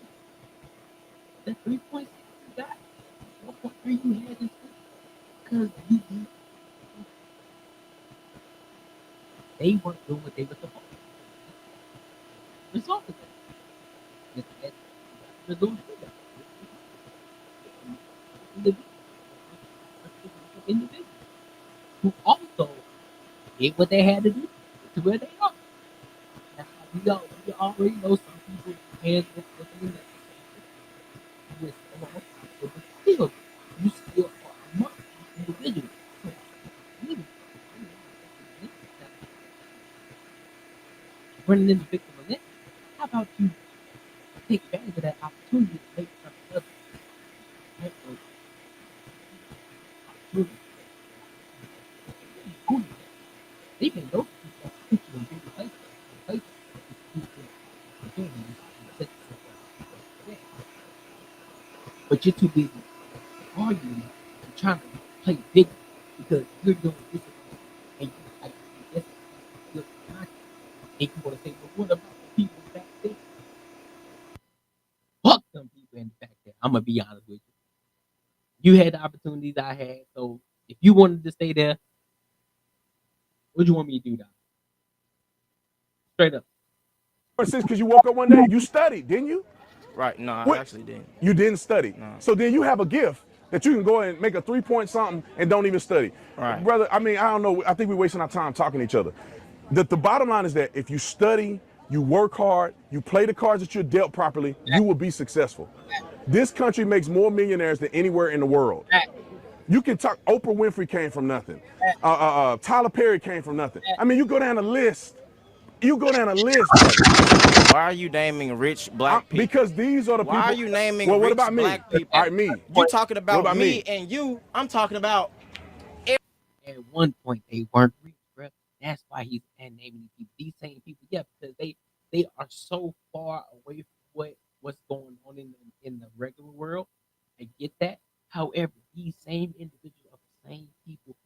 S1: The 3.6 you got, 4.3 you had in school, because you did. They weren't doing what they were supposed to do. Result of that. The individual who also did what they had to do to where they are. Now, we already know some people hands with the with but still, you still are among individuals. So, running into victim of this, how about you take advantage of that opportunity to make something else? Right? So, opportunity. Even those people put you in bigger places. But you're too busy arguing and trying to play big because you're doing this and you like this you're not and you want to say, well, what about the people back there? Fuck them people in the back there. I'm gonna be honest with you. You had the opportunities I had, so if you wanted to stay there, what do you want me to do now? Straight up.
S4: Because you woke up one day, you studied, didn't you?
S5: Right. No, I
S4: What?
S5: actually didn't.
S4: You didn't study.
S5: No.
S4: So then you have a gift that you can go and make a 3-point something and don't even study.
S5: Right.
S4: Brother, I mean, I don't know. I think we're wasting our time talking to each other. The bottom line is that if you study, you work hard, you play the cards that you're dealt properly, you will be successful. This country makes more millionaires than anywhere in the world. You can talk, Oprah Winfrey came from nothing. Tyler Perry came from nothing. I mean, you go down a list. Brother.
S5: Why are you naming rich black people?
S4: Because these are the people.
S5: Why are you naming
S4: what
S5: rich
S4: about me?
S5: black people?
S4: All right, me.
S5: You talking about,
S4: What about
S5: me and you? I'm talking about.
S1: At one point, they weren't rich, bro. That's why he's naming these same people. Yeah, because they are so far away from what's going on in the regular world. I get that. However, these same individuals are the same people.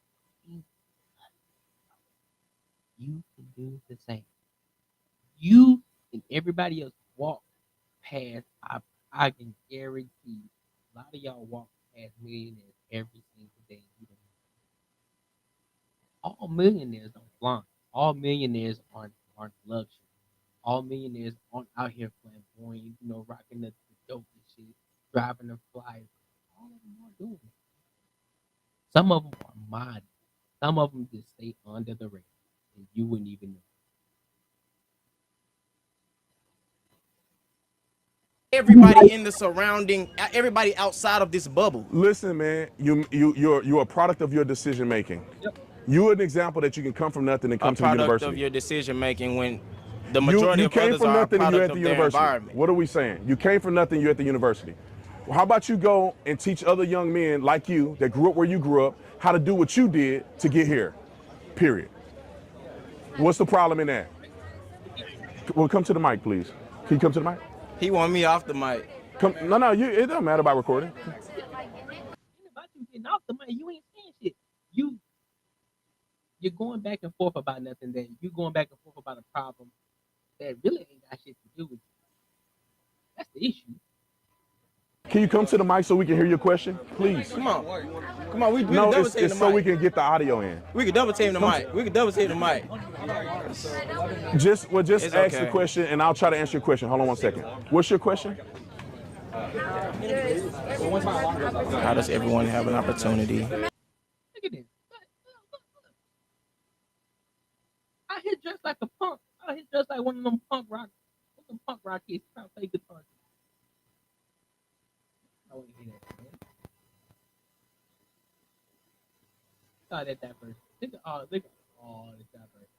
S1: You can do the same. You and everybody else walk past. I can guarantee a lot of y'all walk past millionaires every single day. You don't all millionaires don't flaunt. All millionaires aren't luxury. All millionaires aren't out here flamboyant, rocking the dope and shit, driving the fly. All of them are doing it. Some of them are mod. Some of them just stay under the radar, and you wouldn't even know.
S5: Everybody in the surrounding, everybody outside of this bubble.
S4: Listen, man, you're a product of your decision making.
S1: Yep.
S4: You're an example that you can come from nothing and come to the
S5: Product
S4: university.
S5: of your decision making when the majority
S4: you
S5: of
S4: came
S5: others
S4: from
S5: are a
S4: nothing and you're
S5: product
S4: at the
S5: of their
S4: university.
S5: environment.
S4: What are we saying? You came from nothing, you're at the university. Well, how about you go and teach other young men like you that grew up where you grew up how to do what you did to get here? Period. What's the problem in that? Well, come to the mic, please. Can you come to the mic?
S5: He want me off the mic.
S4: No, it doesn't matter about recording.
S1: About you getting off the mic, you ain't saying shit. You're going back and forth about nothing. Then you're going back and forth about a problem that really ain't got shit to do with you. That's the issue.
S4: Can you come to the mic so we can hear your question, please?
S5: Come on. We can
S4: No,
S5: double
S4: it's
S5: team the
S4: so
S5: mic.
S4: we can get the audio in.
S5: We can double team the mic.
S4: Just
S5: It's
S4: ask
S5: okay.
S4: the question and I'll try to answer your question. Hold on one second. What's your question?
S5: How does everyone have an opportunity?
S1: Look at this. I hit just like a punk. I hit just like one of them punk rock kids trying to play guitar. I want to hear that, man. Oh, that diverse. Look at all this diverse.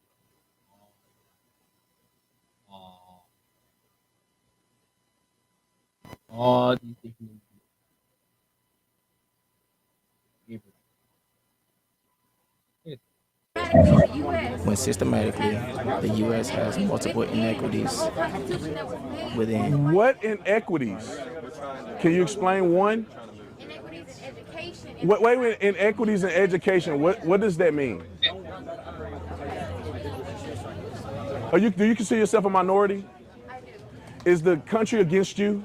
S1: All these different
S5: When systematically the U.S. has multiple inequities within.
S4: What inequities? Can you explain one?
S7: Inequities in education.
S4: Wait, inequities in education. What does that mean? Do you consider yourself a minority?
S7: I do.
S4: Is the country against you?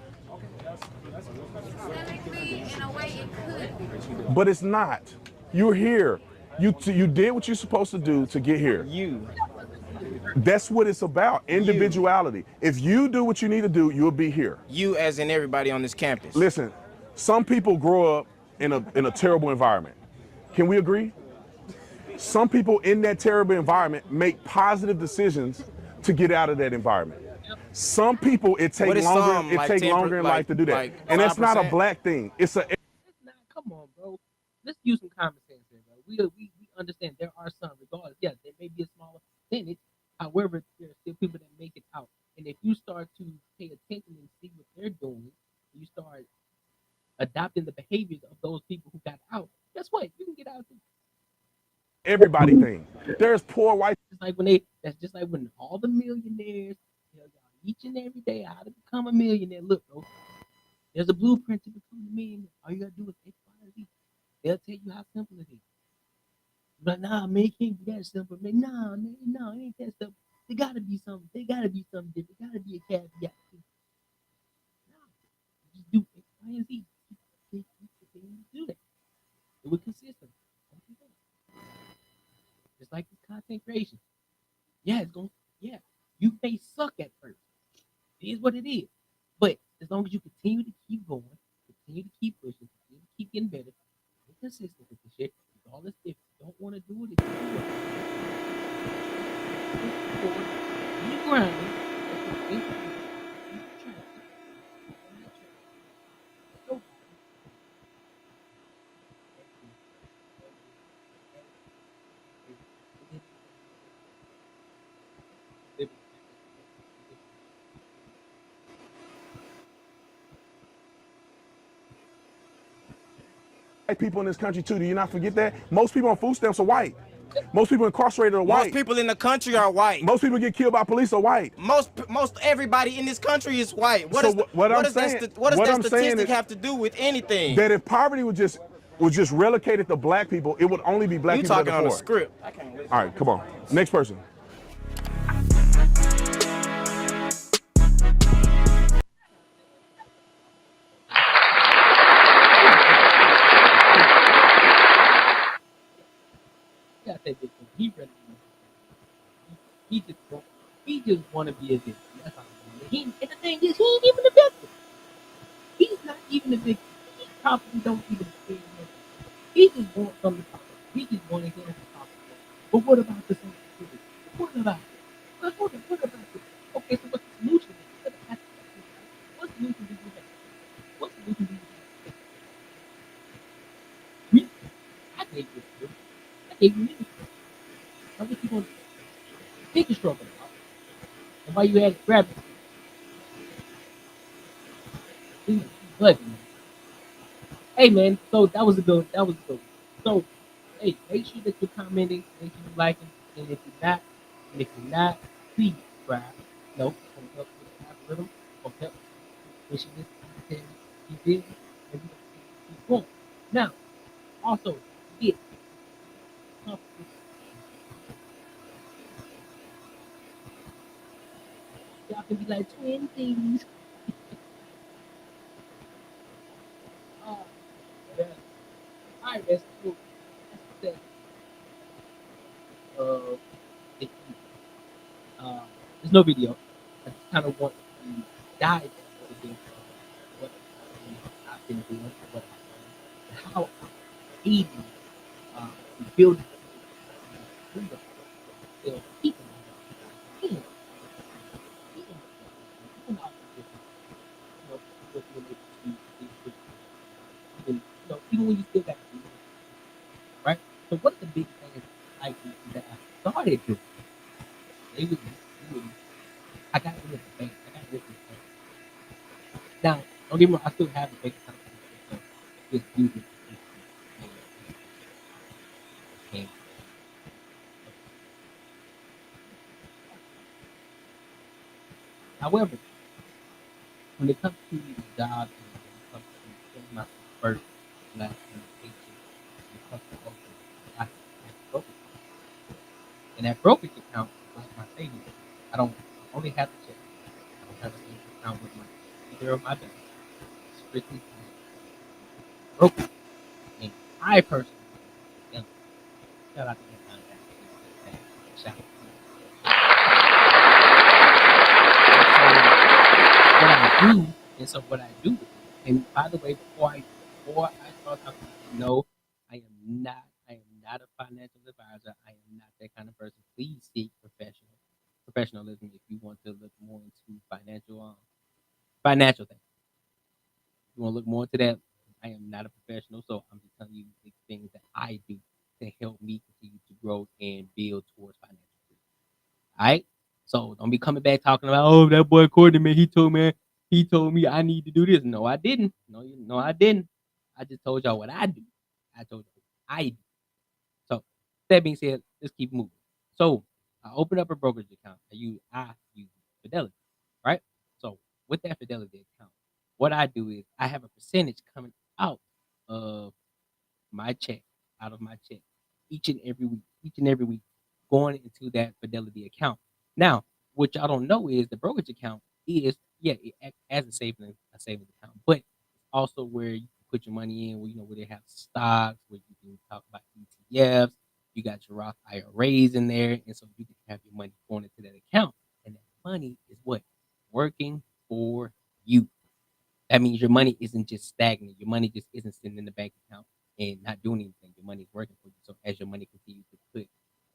S7: Systemically, in a way, it could be.
S4: But it's not. You're here. You did what you're supposed to do to get here. That's what it's about. Individuality. If you do what you need to do, you'll be here.
S5: You, as in everybody on this campus.
S4: Listen, some people grow up in a terrible environment. Can we agree? Some people in that terrible environment make positive decisions to get out of that environment. Some people it takes longer in life to do that.
S5: Like
S4: and that's not a
S5: 5%?
S4: black thing. It's a
S1: Come on, bro. Let's use some common sense here, bro. We understand there are some, regardless. Yes, there may be a smaller percentage. However, there are still people that make it out. And if you start to pay attention and see what they're doing, you start adopting the behaviors of those people who got out. Guess what? You can get out too.
S4: everybody thing. There's poor white.
S1: That's just like when all the millionaires tell y'all each and every day how to become a millionaire. Look, bro, there's a blueprint to become a millionaire. All you gotta do is X, Y, Z. They'll tell you how simple it is. But nah, man, it can't be that simple, man. Nah, man, no, it ain't that simple. There gotta be something. There gotta be something different. There gotta be a caveat. No, just do X, Y, and Z. Do that. Do it consistent. Just like this content creation. Yeah, you may suck at first. It is what it is. But as long as you continue to keep going, continue to keep pushing, continue to keep getting better, be consistent with the shit, regardless if you don't want to do it, if you do it. Keep grinding.
S4: White people in this country too. Do you not forget that? Most people on food stamps are white. Most people incarcerated are white.
S5: Most people in the country are white.
S4: Most people get killed by police are white.
S5: Most everybody in this country is white. What does that statistic have to do with anything?
S4: That if poverty was just relegated to black people, it would only be black people.
S5: You talking on a script?
S4: I can't listen. All right, come on. Next person.
S1: Yeah, I think he just want to be a victim. That's all. And the thing is, he ain't even a victim. He's not even a victim. He probably don't even feel it. He just wants something to talk about. He just want to hear him talk about. But what about the sensitivity? What about it? What about it? Okay, so what's the solution? What solution do you have? What solution do you have? I gave you. I gave you. How much you going to take a stroke? And why you had to grab it? But, hey man, so that was a good. So, hey, make sure that you're commenting, make sure you're liking, and if you're not, please subscribe. No, it's gonna help with the algorithm. It's gonna help pushing this content keep busy, and we keep going. Now, also, get y'all can be like twin things. Yeah. Alright, that's cool. That's it, there's no video. I just kind of want to dive into the been doing, what I learned, and how I'm able to build freedom of people. Even even out there, with being able to be free, even when you still got to do it, right? So one of the big things I do that I started doing, they would I got rid of the bank. I got rid of the bank. Now, don't get me wrong, I still have the bank account, so just use it. And however, when it comes to the job and when it comes to paying my first last paycheck, when it comes to also, I have a brokerage account. And that brokerage account is like my savings. I don't I only have the check. I don't have a savings account with my either of my banks. It's strictly brokerage. And I personally, you know, shout out to them. Shout out. What I do, and so what I do, and by the way, before I start talking, no, I am not a financial advisor. I am not that kind of person. Please seek professionalism if you want to look more into financial things. If you want to look more into that, I am not a professional, so I'm just telling you the things that I do to help me continue to grow and build towards financial freedom. All right. So don't be coming back talking about, oh, that boy Courtney, man, he told me I need to do this. No, I didn't. No, I didn't. I just told y'all what I do. I told you what I do. So that being said, let's keep moving. So I opened up a brokerage account. I use Fidelity, right? So with that Fidelity account, what I do is I have a percentage coming out of my check, out of my check, each and every week, going into that Fidelity account. Now, what y'all don't know is the brokerage account is, yeah, it acts as a savings account, but it's also where you can put your money in, where where they have stocks, where you can talk about ETFs. You got your Roth IRAs in there, and so you can have your money going into that account, and that money is what working for you. That means your money isn't just stagnant. Your money just isn't sitting in the bank account and not doing anything. Your money is working for you. So as your money continues to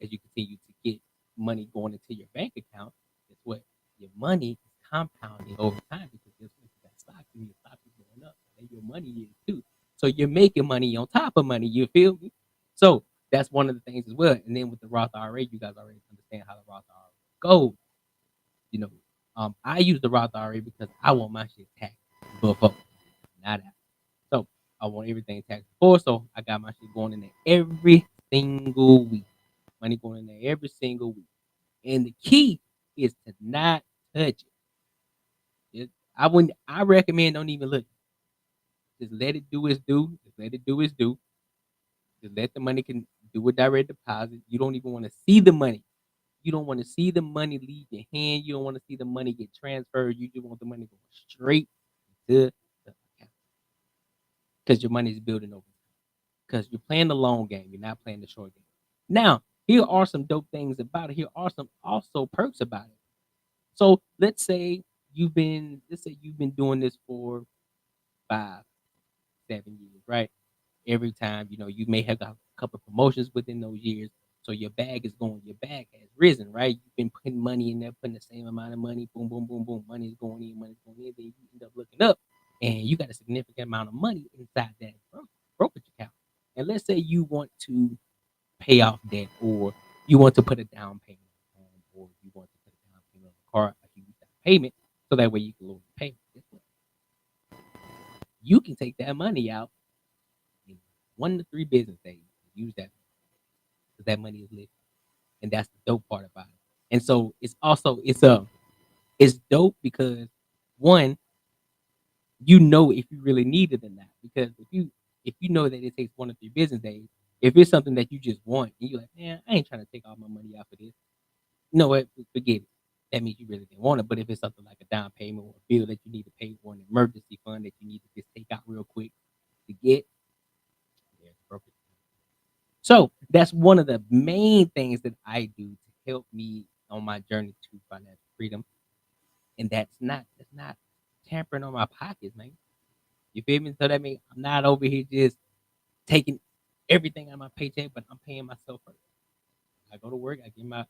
S1: as you continue to get money going into your bank account, guess what? Your money is compounding over time because guess what? You got stocks and your stock is going up. And your money is too. So you're making money on top of money. You feel me? So that's one of the things as well. And then with the Roth IRA, you guys already understand how the Roth IRA goes. You know, I use the Roth IRA because I want my shit taxed before, not after. So I want everything taxed before, so I got my shit going in there every single week. Money going in there every single week. And the key is to not touch I recommend don't even look. Just let it do its due. Just let it do its due. Just let the money can do a direct deposit. You don't even want to see the money. You don't want to see the money leave your hand. You don't want to see the money get transferred. You just want the money going straight to the account because your money is building over. Because you're playing the long game. You're not playing the short game. Now, here are some dope things about it. Here are some also perks about it. So let's say you've been doing this for 5, 7 years, right? Every time, you may have got a couple promotions within those years. So your bag has risen, right? You've been putting money in there, putting the same amount of money, boom, boom, boom, boom, money's going in, then you end up looking up and you got a significant amount of money inside that brokerage account. And let's say you want to pay off debt or you want to put a down payment on home or you want to put a down payment on a car, a huge down payment, so that way you can lower the payment. Guess what? You can take that money out in 1 to 3 business days and use that because that money is liquid. And that's the dope part about it. And so it's dope because one, if you really need it or not. Because if you know that it takes 1 to 3 business days, if it's something that you just want and you're like, man, I ain't trying to take all my money out for this. You know what? Forget it. That means you really didn't want it. But if it's something like a down payment or a bill that you need to pay for, an emergency fund that you need to just take out real quick to get, there's the brokerage. So that's one of the main things that I do to help me on my journey to financial freedom. And that's not tampering on my pockets, man. You feel me? So that means I'm not over here just taking everything out of my paycheck, but I'm paying myself first. I go to work, I get my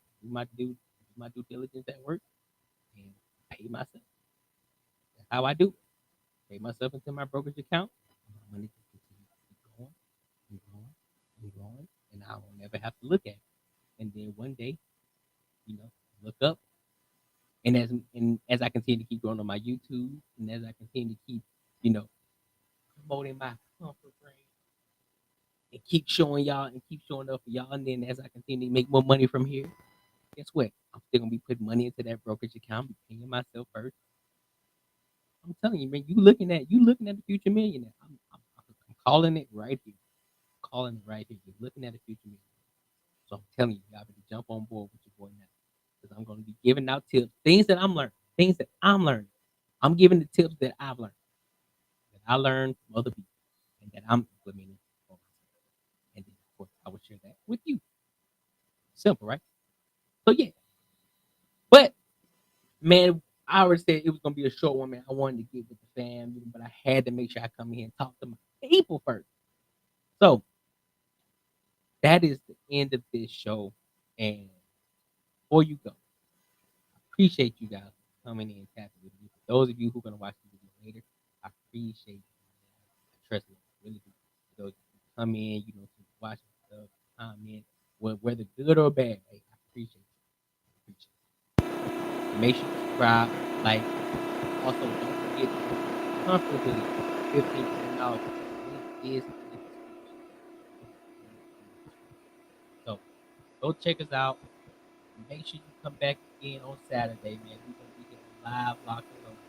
S1: due diligence at work, and pay myself. That's how I do it. Pay myself into my brokerage account. My money can continue to keep going and growing and growing, and I will never have to look at it. And then one day, look up, and as I continue to keep growing on my YouTube, and as I continue to keep, you know, promoting my comfort brand and keep showing y'all and keep showing up for y'all, and then as I continue to make more money from here, guess what? I'm still gonna be putting money into that brokerage account, be paying myself first. I'm telling you, man, you looking at the future millionaire. I'm calling it right here. Calling it right here. You're looking at the future millionaire. So I'm telling you, y'all better jump on board with your boy now. Because I'm gonna be giving out tips, things that I'm learning, things that I'm learning. I'm giving the tips that I've learned, that I learned from other people, and that I'm implementing for myself. And then of course I will share that with you. Simple, right? So yeah. But man, I already said it was gonna be a short one, man. I wanted to get with the fam, but I had to make sure I come here and talk to my people first. So that is the end of this show. And before you go, I appreciate you guys coming in and tapping with me. For those of you who are gonna watch the video later, I appreciate you. Trust me, I really do. For those who come in, to watch stuff, comment, whether good or bad, hey, I appreciate you. Make sure you subscribe, like. Also, don't forget comfortably 15% off. Link is in the description. So go check us out. Make sure you come back again on Saturday, man. We're gonna be here live, locked and loaded.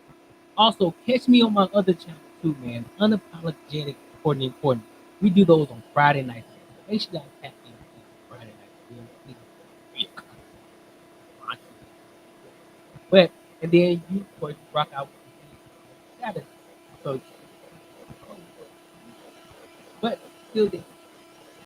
S1: Also, catch me on my other channel too, man. Unapologetic Courtnee and Courtnee. We do those on Friday nights. So make sure y'all tap in on Friday night. But and then you of course rock out with me on Saturday. So but still